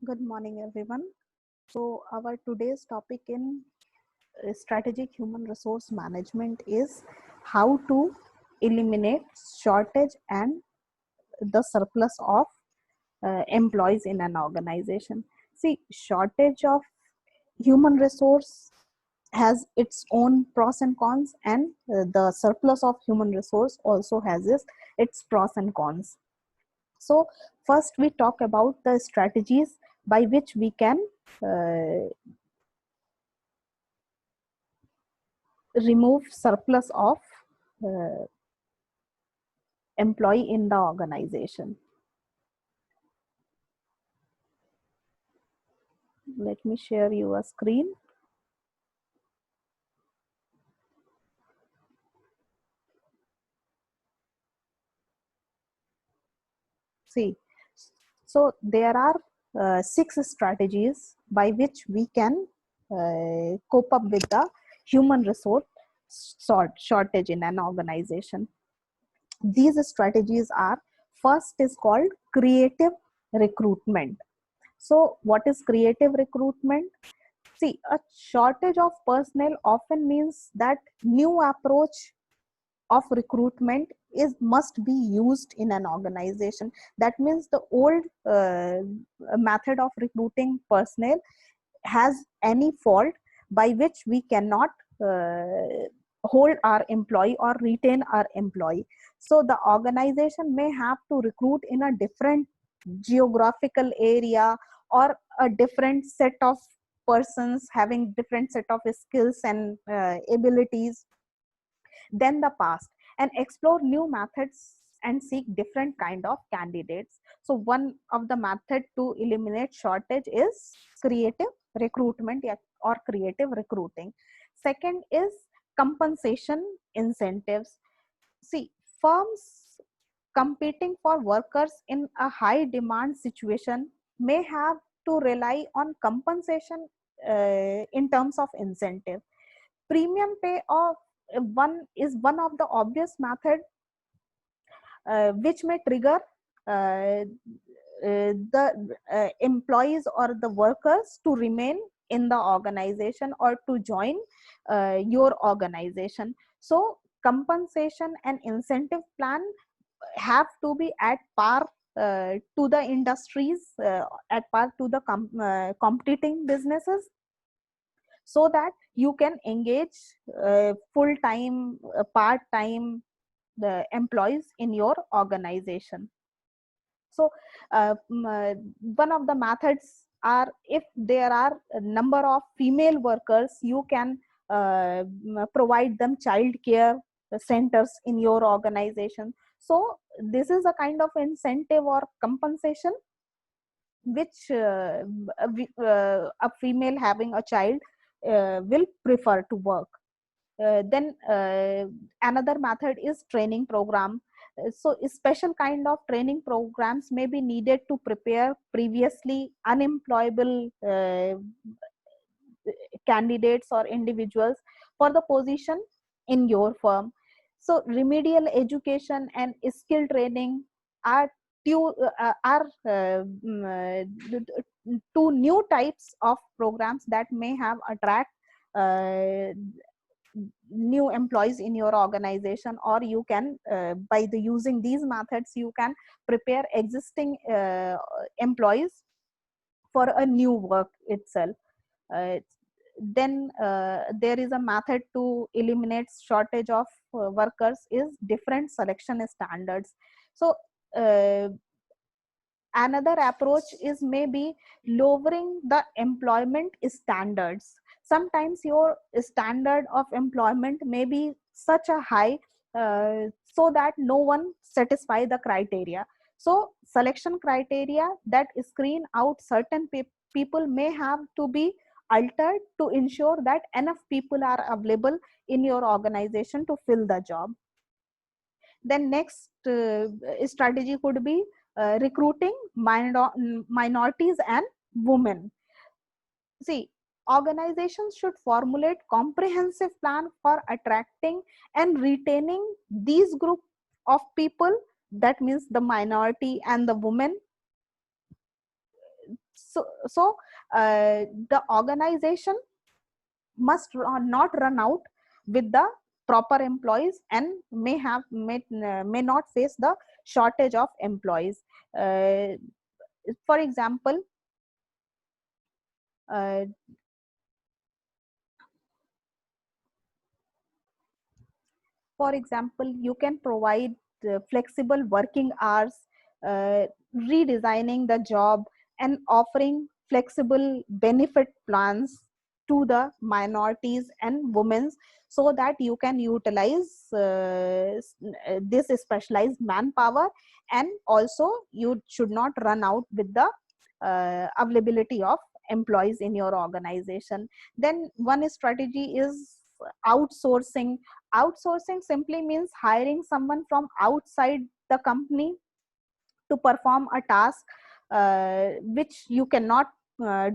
Good morning, everyone. So, our today's topic in strategic human resource management is how to eliminate shortage and the surplus of employees in an organization. See, shortage of human resource has its own pros and cons, and the surplus of human resource also has its pros and cons. So, first we talk about the strategies by which we can uh, remove surplus of uh, employee in the organization. Let me share you a screen. See, so there are six strategies by which we can cope up with the human resource shortage in an organization. These strategies are: first is called creative recruitment. So, what is creative recruitment? See, a shortage of personnel often means that new approach of recruitment is must be used in an organization. That means the old method of recruiting personnel has any fault by which we cannot hold our employee or retain our employee. So the organization may have to recruit in a different geographical area or a different set of persons having different set of skills and abilities than the past, and explore new methods and seek different kind of candidates. So one of the method to eliminate shortage is creative recruitment, or creative recruiting. Second is compensation incentives. See, firms competing for workers in a high demand situation may have to rely on compensation in terms of incentive. Premium pay of one is one of the obvious method which may trigger the employees or the workers to remain in the organization or to join your organization. So compensation and incentive plan have to be at par to the industries, at par to the competing businesses, so that you can engage full time, part time the employees in your organization. So one of the methods are, if there are a number of female workers, you can provide them child care centers in your organization. So this is a kind of incentive or compensation which a female having a child will prefer to work. Then another method is training program. So special kind of training programs may be needed to prepare previously unemployable candidates or individuals for the position in your firm. So remedial education and skill training are two new types of programs that may have attract uh, new employees in your organization, or you can by the using these methods you can prepare existing employees for a new work itself. uh, then there is a method to eliminate shortage of workers is different selection standards. So uh, another approach is maybe lowering the employment standards. Sometimes your standard of employment may be such a high, so that no one satisfy the criteria. So selection criteria that screen out certain people may have to be altered to ensure that enough people are available in your organization to fill the job. Then next strategy could be recruiting minorities and women. See, organizations should formulate comprehensive plan for attracting and retaining these group of people, that means the minority and the women. The organization must not run out with the proper employees and may not face the shortage of employees. For example, uh, you can provide flexible working hours, redesigning the job, and offering flexible benefit plans to the minorities and women, so that you can utilize this specialized manpower, and also you should not run out with the availability of employees in your organization. Then one strategy is outsourcing. Outsourcing simply means hiring someone from outside the company to perform a task which you cannot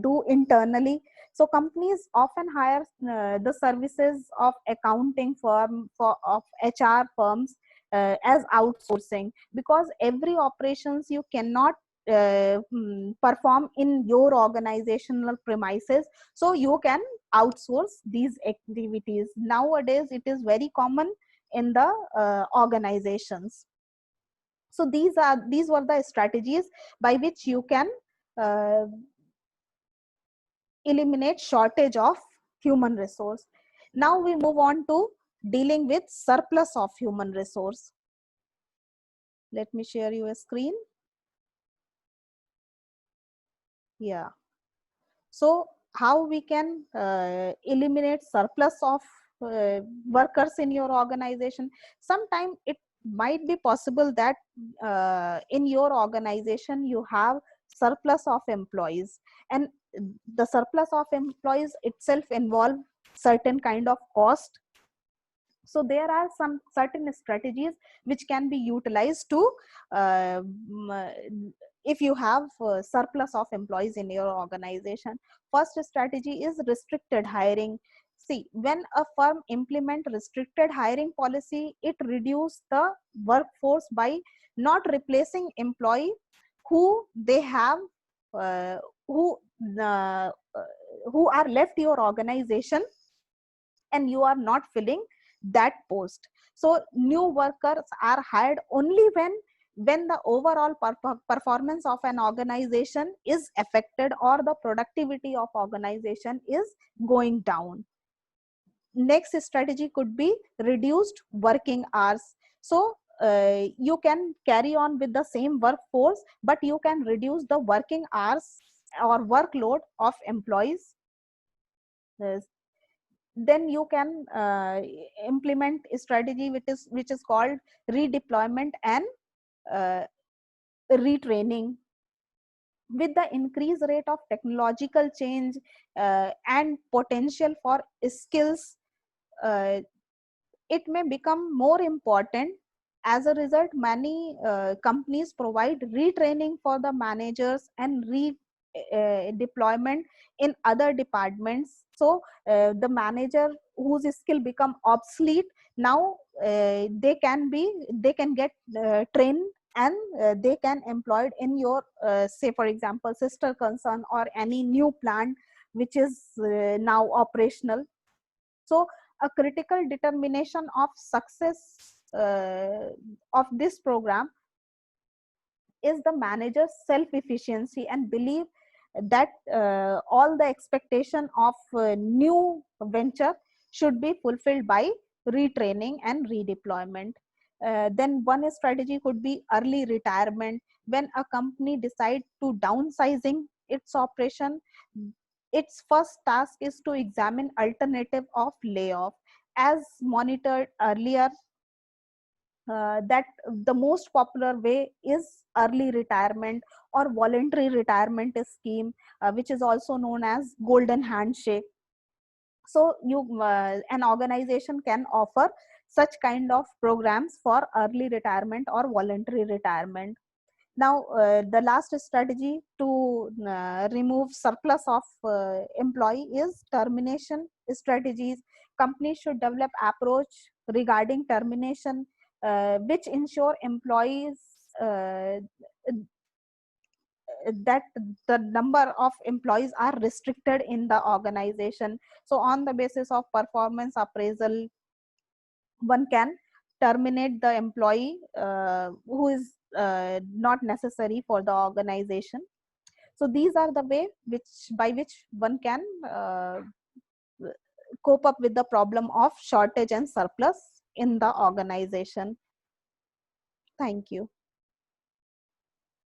do internally. So companies often hire the services of accounting firm of HR firms as outsourcing, because every operations you cannot perform in your organizational premises, so you can outsource these activities. Nowadays it is very common in the organizations. So these were the strategies by which you can uh, eliminate shortage of human resource. Now we move on to dealing with surplus of human resource. Let me share you a screen. Yeah. So how we can eliminate surplus of workers in your organization? Sometimes it might be possible that in your organization you have surplus of employees, and the surplus of employees itself involve certain kind of cost. So there are some certain strategies which can be utilized to uh, if you have surplus of employees in your organization. First strategy is restricted hiring. See, when a firm implement restricted hiring policy, it reduces the workforce by not replacing employee who they have uh, who uh, who are left your organization, and you are not filling that post. So new workers are hired only when the overall performance of an organization is affected or the productivity of organization is going down. Next strategy could be reduced working hours. So you can carry on with the same workforce, but you can reduce the working hours or workload of employees. Uh, then you can implement a strategy which is called redeployment and uh, retraining. With the increased rate of technological change and potential for skills, uh, it may become more important. As a result, many companies provide retraining for the managers and deployment in other departments. So the manager whose skill become obsolete, now they can get trained, and they can employed in your say for example sister concern or any new plant which is now operational. So a critical determination of success of this program is the manager's self efficiency and believe that all the expectation of new venture should be fulfilled by retraining and redeployment. Then one strategy could be early retirement. When a company decide to downsizing its operation, its first task is to examine alternative of layoff. As monitored earlier, that the most popular way is early retirement or voluntary retirement scheme, which is also known as golden handshake. So you an organization can offer such kind of programs for early retirement or voluntary retirement. Now the last strategy to remove surplus of employee is termination strategies. Companies should develop approach regarding termination which ensure employees uh, that the number of employees are restricted in the organization. So on the basis of performance appraisal, one can terminate the employee who is not necessary for the organization. So these are the way by which one can cope up with the problem of shortage and surplus in the organization. Thank you.